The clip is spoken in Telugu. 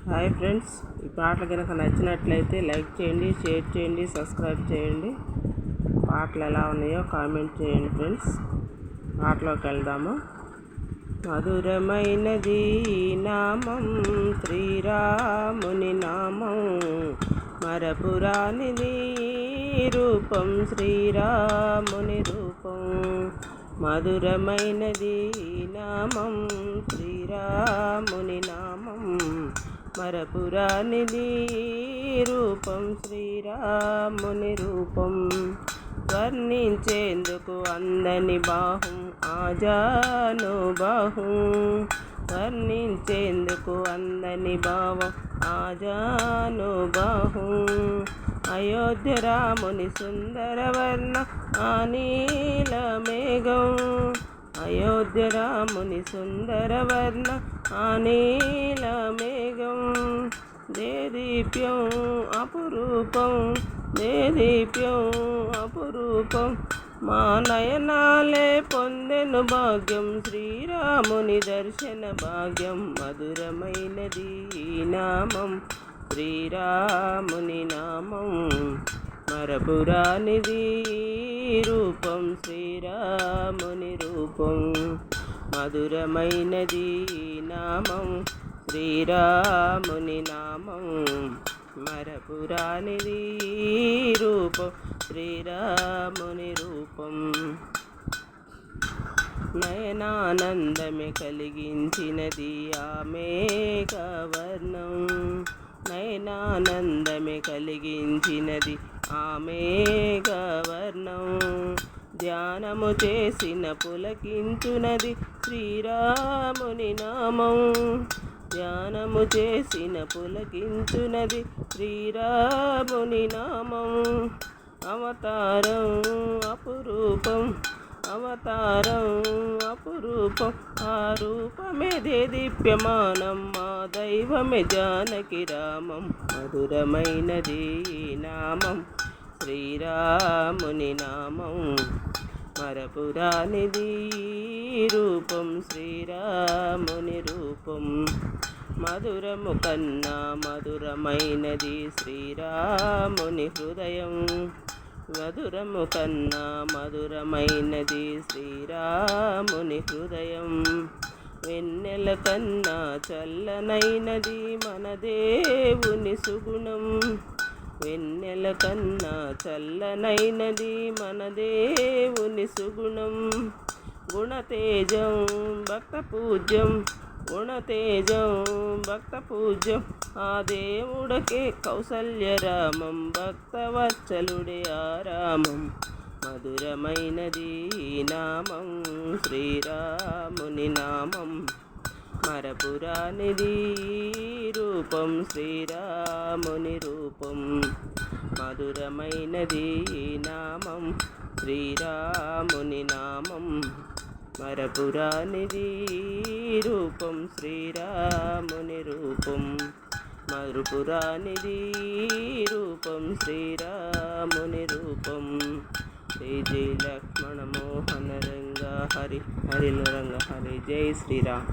హాయ్ ఫ్రెండ్స్, ఈ పాటలు కనుక నచ్చినట్లయితే లైక్ చేయండి, షేర్ చేయండి, సబ్స్క్రైబ్ చేయండి. పాటలు ఎలా ఉన్నాయో కామెంట్ చేయండి ఫ్రెండ్స్. పాటలోకి వెళ్దాము. మధురమైనది నామం శ్రీరాముని నామం, మరపురానిది రూపం శ్రీరాముని రూపం. మధురమైనది నామం శ్రీరాముని నామం, మరపురానిది రూపం శ్రీరాముని రూపం. వర్ణించేందుకు అందని బాహుం ఆజానుబాహుం, వర్ణించేందుకు అందని భావం ఆజానుబాహుం. అయోధ్య రాముని సుందరవర్ణ ఆనీల మేఘం, అయోధ్య రాముని సుందరవర్ణ ఆనీల మేఘం. దేదీప్యం అపురూపం, దేదీప్యం అపురూపం. మా నయనాలే పొందెను భాగ్యం, శ్రీరాముని దర్శన భాగ్యం. మధురమైనది నామం శ్రీరాముని నామం, మరపురానిది రూపం శ్రీరాముని రూపం. మధురమైనది నామం శ్రీరాముని నామం, మరపురానిది రూపం శ్రీరాముని రూపం. నయనానందమే కలిగించినది ఆ మేఘవర్ణం, నయనానందమే కలిగించినది ఆ మేఘవర్ణం. ధ్యానము చేసిన పులకించునది శ్రీరాముని నామం, ధ్యానము చేసిన పులకించునది శ్రీరాముని నామం. అవతారం అపురూపం, అవతారం అపురూపం. ఆ రూపమే దేదీప్యమానం, మా దైవమే జానకి రామం. మధురమైనది నామం శ్రీరాముని నామం, మరపురానిది రూపం శ్రీరాముని రూపం. మధురము కన్నా మధురమైనది శ్రీరాముని హృదయం, మధురము కన్నా మధురమైనది శ్రీరాముని హృదయం. వెన్నెల కన్నా చల్లనైనది మన దేవుని సుగుణం, వెన్నెల కన్నా చల్లనైనది మన దేవుని సుగుణం. గుణతేజం భక్త పూజ్యం, గుణతేజం భక్త పూజ్యం. ఆ దేవుడకే కౌసల్యరామం, భక్తవత్సలుడే ఆరామం. మధురమైనది నామం శ్రీరాముని నామం, మరపురానిది రూపం శ్రీరాముని రూపం. మధురమైనది నామం శ్రీరాముని నామం, మరపురానిది రూపం శ్రీరాముని రూపం. మరుపురానిది రూపం శ్రీరాముని రూపం. జై జై లక్ష్మణ మోహన రంగ హరి హరి రంగ హరి. జై శ్రీరామ్.